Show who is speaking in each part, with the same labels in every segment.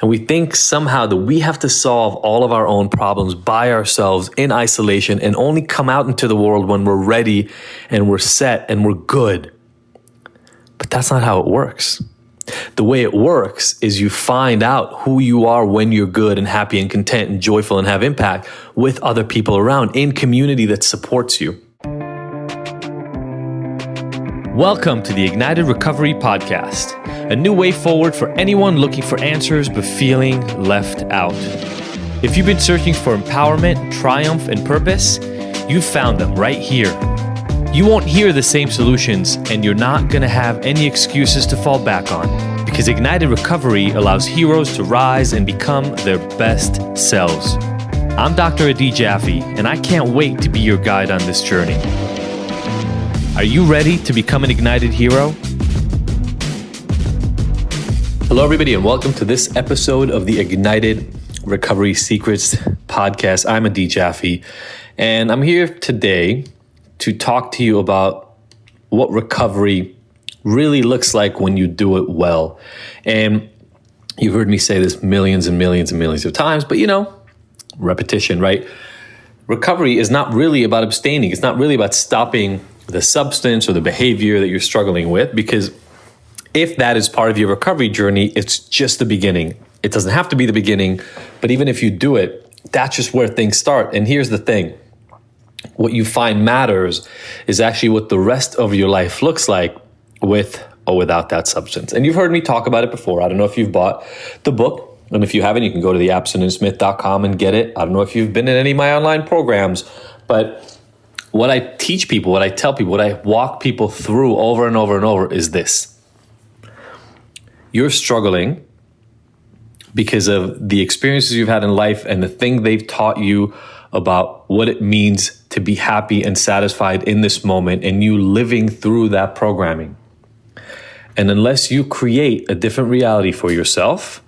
Speaker 1: And we think somehow that we have to solve all of our own problems by ourselves in isolation and only come out into the world when we're ready and we're set and we're good. But that's not how it works. The way it works is you find out who you are when you're good and happy and content and joyful and have impact with other people around in community that supports you. Welcome to the Ignited Recovery Podcast, a new way forward for anyone looking for answers but feeling left out. If you've been searching for empowerment, triumph, and purpose, you've found them right here. You won't hear the same solutions, and you're not going to have any excuses to fall back on, because Ignited Recovery allows heroes to rise and become their best selves. I'm Dr. Adi Jaffe, and I can't wait to be your guide on this journey. Are you ready to become an ignited hero? Hello, everybody, and welcome to this episode of the Ignited Recovery Secrets podcast. I'm Adi Jaffe, and I'm here today to talk to you about what recovery really looks like when you do it well. And you've heard me say this millions and millions and millions of times, but repetition, right? Recovery is not really about abstaining. It's not really about stopping the substance or the behavior that you're struggling with, because if that is part of your recovery journey, it's just the beginning. It doesn't have to be the beginning, but even if you do it, that's just where things start. And here's the thing. What you find matters is actually what the rest of your life looks like with or without that substance. And you've heard me talk about it before. I don't know if you've bought the book, and if you haven't, you can go to theabstinenceMyth.com and get it. I don't know if you've been in any of my online programs, but what I teach people, what I tell people, what I walk people through over and over and over is this. You're struggling because of the experiences you've had in life and the thing they've taught you about what it means to be happy and satisfied in this moment, and you living through that programming. And unless you create a different reality for yourself,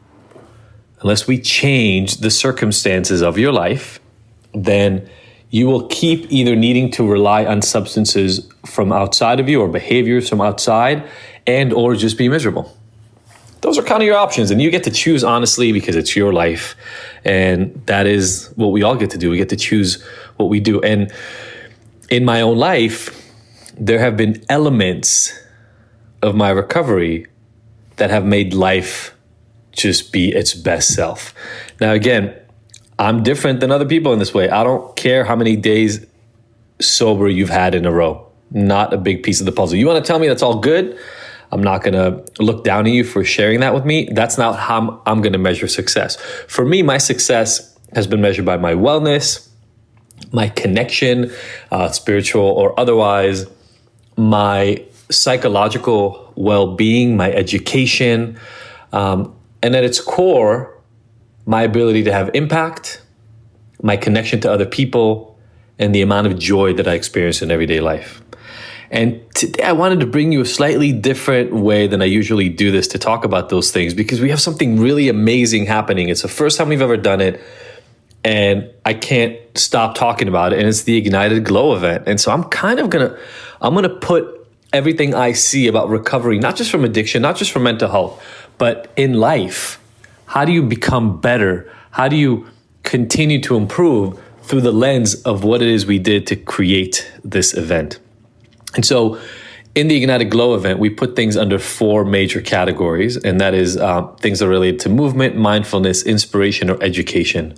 Speaker 1: unless we change the circumstances of your life, then you will keep either needing to rely on substances from outside of you or behaviors from outside, and or just be miserable. Those are kind of your options, and you get to choose honestly because it's your life, and that is what we all get to do. We get to choose what we do. And in my own life, there have been elements of my recovery that have made life just be its best self. Now, again, I'm different than other people in this way. I don't care how many days sober you've had in a row. Not a big piece of the puzzle. You want to tell me that's all good? I'm not going to look down on you for sharing that with me. That's not how I'm going to measure success. For me, my success has been measured by my wellness, my connection, spiritual or otherwise, my psychological well-being, my education, and at its core, my ability to have impact, my connection to other people, and the amount of joy that I experience in everyday life. And today I wanted to bring you a slightly different way than I usually do this to talk about those things, because we have something really amazing happening. It's the first time we've ever done it, and I can't stop talking about it. And it's the Ignited Glow Event. And so I'm gonna put everything I see about recovery, not just from addiction, not just from mental health, but in life. How do you become better? How do you continue to improve through the lens of what it is we did to create this event? And so in the Ignited Glow Event, we put things under 4 major categories, and that is things that are related to movement, mindfulness, inspiration, or education.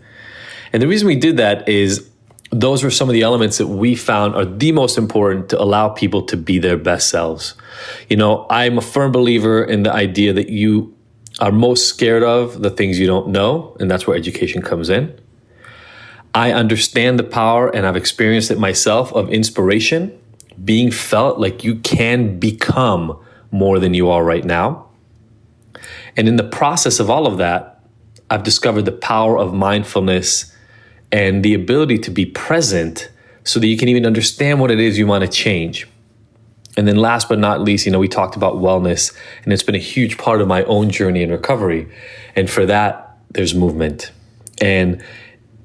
Speaker 1: And the reason we did that is those are some of the elements that we found are the most important to allow people to be their best selves. I'm a firm believer in the idea that you are most scared of the things you don't know, and that's where education comes in. I understand the power, and I've experienced it myself, of inspiration, being felt like you can become more than you are right now. And in the process of all of that, I've discovered the power of mindfulness and the ability to be present so that you can even understand what it is you want to change. And then last but not least, we talked about wellness, and it's been a huge part of my own journey in recovery. And for that, there's movement. And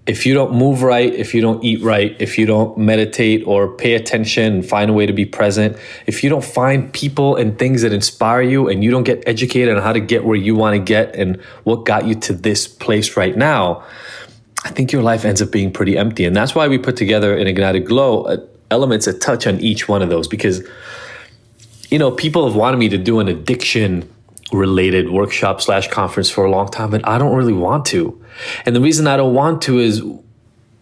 Speaker 1: if you don't move right, if you don't eat right, if you don't meditate or pay attention and find a way to be present, if you don't find people and things that inspire you and you don't get educated on how to get where you want to get and what got you to this place right now, I think your life ends up being pretty empty. And that's why we put together in Ignited Glow elements that touch on each one of those, because, people have wanted me to do an addiction related workshop / conference for a long time, but I don't really want to. And the reason I don't want to is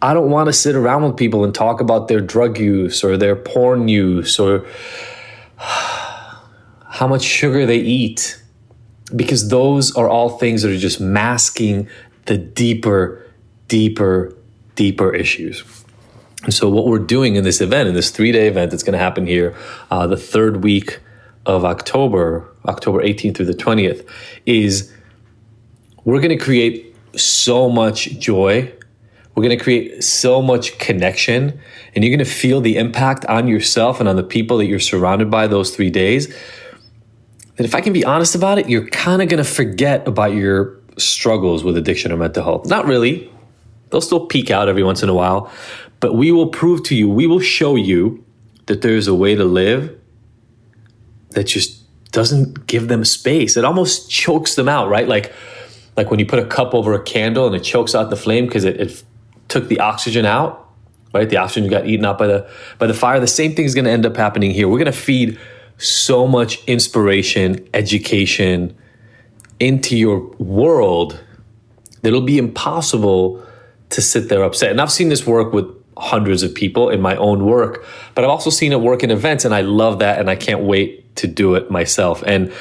Speaker 1: I don't want to sit around with people and talk about their drug use or their porn use or how much sugar they eat, because those are all things that are just masking the deeper issues. And so what we're doing in this event, in this 3-day event that's going to happen here, the third week of October 18th through the 20th, is we're going to create so much joy. We're going to create so much connection, and you're going to feel the impact on yourself and on the people that you're surrounded by those 3 days, that if I can be honest about it, you're kind of going to forget about your struggles with addiction or mental health. Not really. They'll still peek out every once in a while, but we will prove to you, we will show you that there's a way to live that just doesn't give them space. It almost chokes them out, right? Like when you put a cup over a candle and it chokes out the flame because it took the oxygen out, right? The oxygen got eaten up by the fire. The same thing is going to end up happening here. We're going to feed so much inspiration, education into your world that it'll be impossible to sit there upset. And I've seen this work with hundreds of people in my own work, but I've also seen it work in events, and I love that, and I can't wait to do it myself. And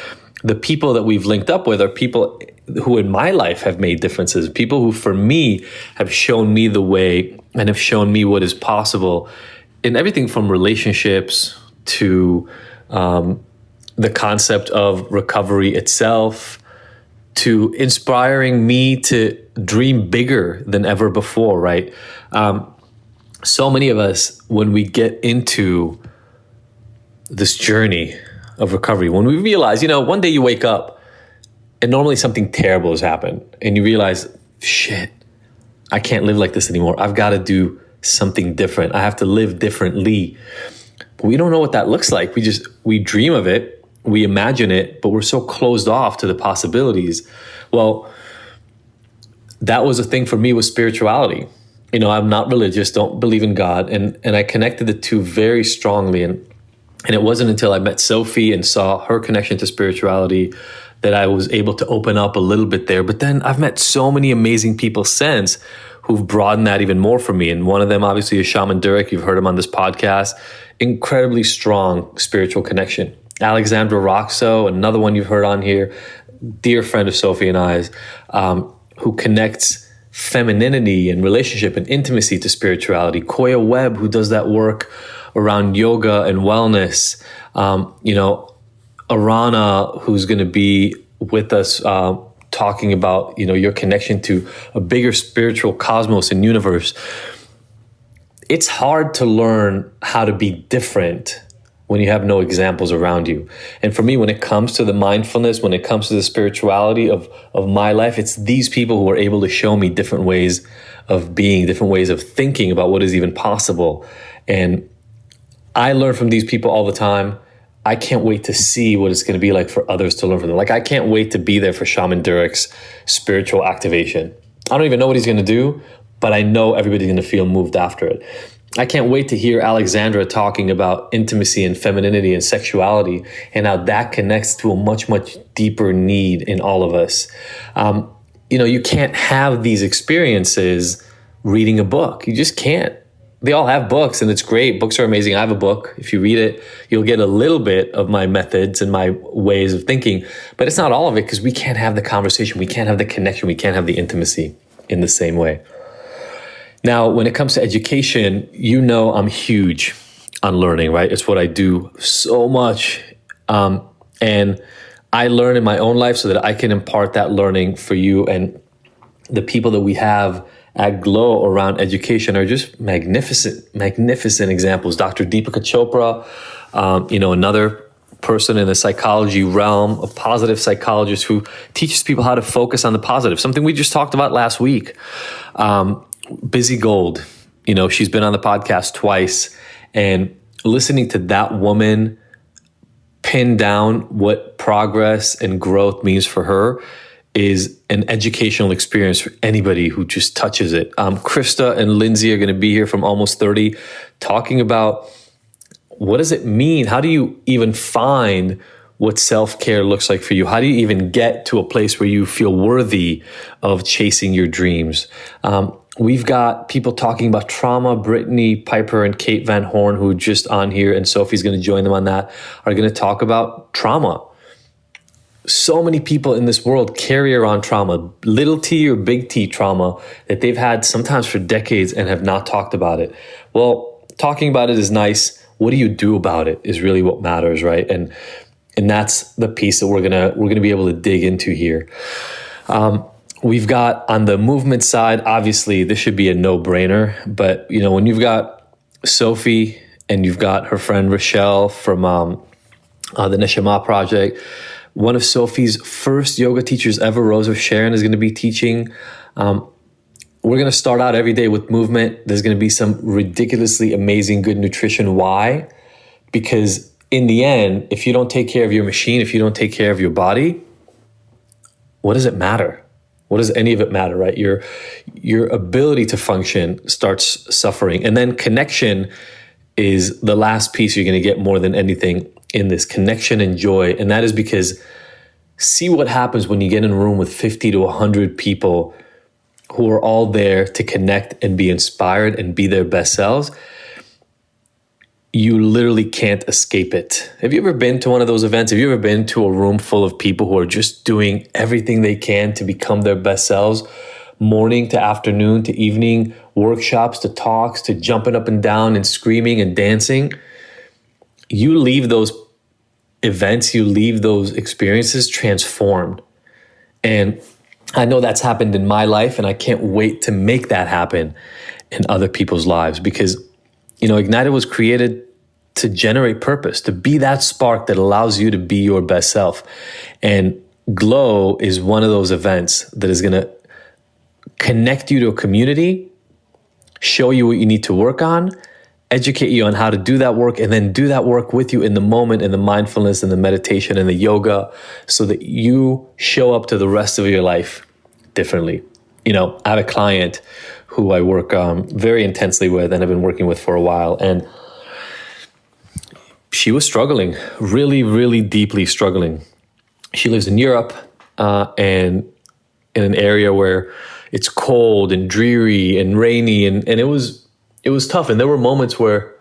Speaker 1: the people that we've linked up with are people who in my life have made differences, people who for me have shown me the way and have shown me what is possible in everything from relationships to the concept of recovery itself, to inspiring me to dream bigger than ever before, right? So many of us, when we get into this journey of recovery, when we realize, one day you wake up and normally something terrible has happened and you realize, shit, I can't live like this anymore. I've got to do something different. I have to live differently. But we don't know what that looks like. We dream of it, we imagine it, but we're so closed off to the possibilities. Well, that was a thing for me with spirituality. I'm not religious, don't believe in God. And I connected the two very strongly. And it wasn't until I met Sophie and saw her connection to spirituality that I was able to open up a little bit there. But then I've met so many amazing people since who've broadened that even more for me. And one of them obviously is Shaman Durek. You've heard him on this podcast. Incredibly strong spiritual connection. Alexandra Roxo, another one you've heard on here, dear friend of Sophie and I's, who connects femininity and relationship and intimacy to spirituality. Koya Webb, who does that work around yoga and wellness. Arana, who's going to be with us talking about, your connection to a bigger spiritual cosmos and universe. It's hard to learn how to be different when you have no examples around you. And for me, when it comes to the mindfulness, when it comes to the spirituality of my life, it's these people who are able to show me different ways of being, different ways of thinking about what is even possible. And I learn from these people all the time. I can't wait to see what it's going to be like for others to learn from them. Like, I can't wait to be there for Shaman Durek's spiritual activation. I don't even know what he's going to do, but I know everybody's going to feel moved after it. I can't wait to hear Alexandra talking about intimacy and femininity and sexuality and how that connects to a much, much deeper need in all of us. You can't have these experiences reading a book. You just can't. They all have books, and it's great. Books are amazing. I have a book. If you read it, you'll get a little bit of my methods and my ways of thinking, but it's not all of it because we can't have the conversation. We can't have the connection. We can't have the intimacy in the same way. Now, when it comes to education, I'm huge on learning, right? It's what I do so much. And I learn in my own life so that I can impart that learning for you. And the people that we have at Glow around education are just magnificent examples. Dr. Deepika Chopra, another person in the psychology realm, a positive psychologist who teaches people how to focus on the positive, something we just talked about last week. Busy Gold, she's been on the podcast twice, and listening to that woman pin down what progress and growth means for her is an educational experience for anybody who just touches it. Krista and Lindsay are going to be here from Almost 30 talking about what does it mean? How do you even find what self-care looks like for you? How do you even get to a place where you feel worthy of chasing your dreams? We've got people talking about trauma. Brittany Piper and Kate Van Horn, who are just on here, and Sophie's going to join them on that, are going to talk about trauma. So many people in this world carry around trauma, little t or big T trauma that they've had sometimes for decades and have not talked about it. Well, talking about it is nice. What do you do about it is really what matters, right? And that's the piece that we're gonna be able to dig into here. We've got on the movement side, obviously this should be a no-brainer, but when you've got Sophie and you've got her friend Rochelle from the Neshama Project, one of Sophie's first yoga teachers ever, Rosa Sharon, is going to be teaching. We're going to start out every day with movement. There's going to be some ridiculously amazing good nutrition. Why? Because in the end, if you don't take care of your machine, if you don't take care of your body, what does it matter? What does any of it matter, right? Your ability to function starts suffering. And then connection is the last piece you're going to get more than anything in this, connection and joy. And that is because see what happens when you get in a room with 50 to 100 people who are all there to connect and be inspired and be their best selves. You literally can't escape it. Have you ever been to one of those events? Have you ever been to a room full of people who are just doing everything they can to become their best selves? Morning to afternoon to evening, workshops to talks to jumping up and down and screaming and dancing. You leave those events, you leave those experiences transformed. And I know that's happened in my life, and I can't wait to make that happen in other people's lives because Ignited was created to generate purpose, to be that spark that allows you to be your best self. And Glow is one of those events that is going to connect you to a community, show you what you need to work on, educate you on how to do that work, and then do that work with you in the moment, in the mindfulness and the meditation and the yoga, so that you show up to the rest of your life differently. I have a client who I work very intensely with and I've been working with for a while. And she was struggling, really, really deeply struggling. She lives in Europe and in an area where it's cold and dreary and rainy. And it was tough. And there were moments where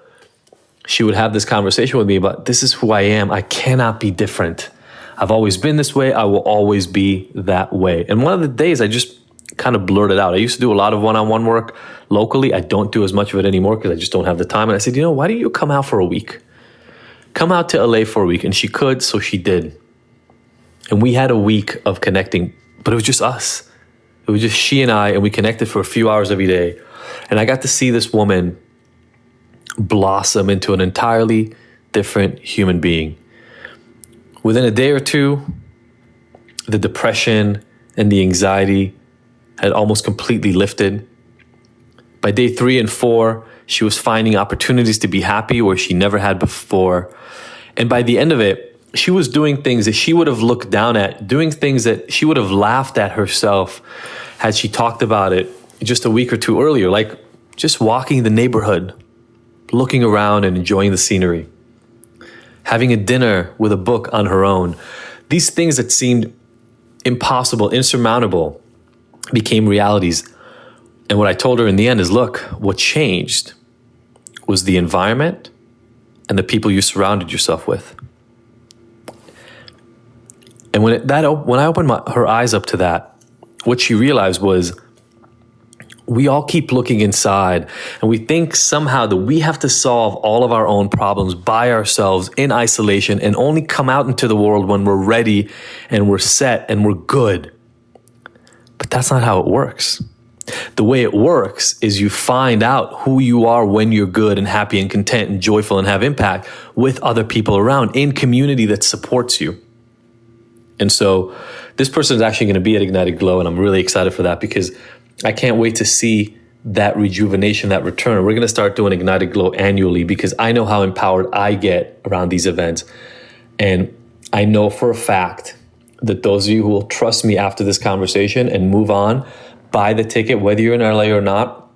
Speaker 1: she would have this conversation with me about, this is who I am. I cannot be different. I've always been this way. I will always be that way. And one of the days I just kind of blurted out. I used to do a lot of one-on-one work locally. I don't do as much of it anymore because I just don't have the time. And I said, why don't you come out for a week? Come out to LA for a week. And she could, so she did. And we had a week of connecting, but it was just us. It was just she and I, and we connected for a few hours every day. And I got to see this woman blossom into an entirely different human being. Within a day or two, the depression and the anxiety had almost completely lifted. By day 3 and 4, she was finding opportunities to be happy where she never had before. And by the end of it, she was doing things that she would have looked down at, doing things that she would have laughed at herself had she talked about it just a week or two earlier, like just walking the neighborhood, looking around and enjoying the scenery, having a dinner with a book on her own. These things that seemed impossible, insurmountable, became realities. And what I told her in the end is, look, what changed was the environment and the people you surrounded yourself with. And when I opened her eyes up to that, what she realized was we all keep looking inside and we think somehow that we have to solve all of our own problems by ourselves in isolation and only come out into the world when we're ready and we're set and we're good. But that's not how it works. The way it works is you find out who you are when you're good and happy and content and joyful and have impact with other people around in community that supports you. And so this person is actually going to be at Ignited Glow, and I'm really excited for that because I can't wait to see that rejuvenation, that return. We're going to start doing Ignited Glow annually because I know how empowered I get around these events. And I know for a fact that those of you who will trust me after this conversation and move on, buy the ticket, whether you're in LA or not,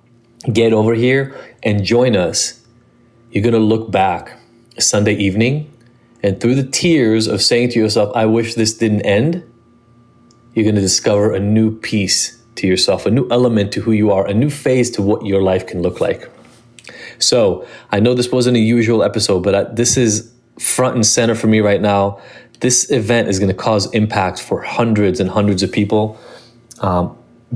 Speaker 1: get over here and join us. You're going to look back Sunday evening, and through the tears of saying to yourself, I wish this didn't end, you're going to discover a new piece to yourself, a new element to who you are, a new phase to what your life can look like. So I know this wasn't a usual episode, but this is front and center for me right now. This event is going to cause impact for hundreds and hundreds of people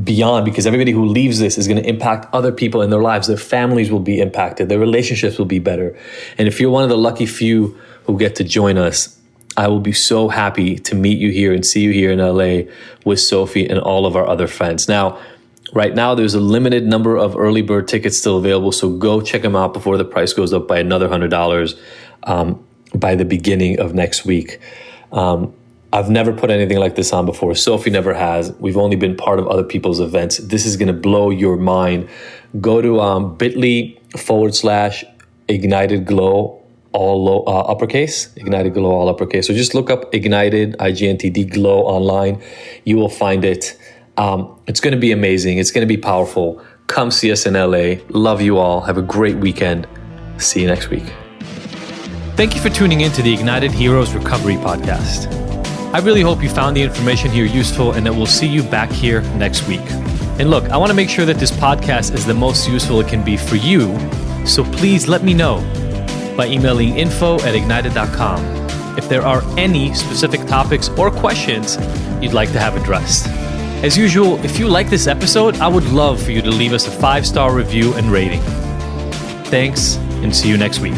Speaker 1: beyond, because everybody who leaves this is going to impact other people in their lives. Their families will be impacted. Their relationships will be better. And if you're one of the lucky few who get to join us, I will be so happy to meet you here and see you here in LA with Sophie and all of our other friends. Now, right now, there's a limited number of early bird tickets still available, so go check them out before the price goes up by another $100 by the beginning of next week. I've never put anything like this on before. Sophie never has. We've only been part of other people's events. This is going to blow your mind. Go to bit.ly/Ignited Glow, all uppercase, Ignited Glow, all uppercase. So just look up Ignited, IGNTD Glow online. You will find it. It's going to be amazing. It's going to be powerful. Come see us in LA. Love you all. Have a great weekend. See you next week. Thank you for tuning in to the Ignited Heroes Recovery Podcast. I really hope you found the information here useful and that we'll see you back here next week. And look, I want to make sure that this podcast is the most useful it can be for you. So please let me know by emailing info@ignited.com if there are any specific topics or questions you'd like to have addressed. As usual, if you like this episode, I would love for you to leave us a 5-star review and rating. Thanks, and see you next week.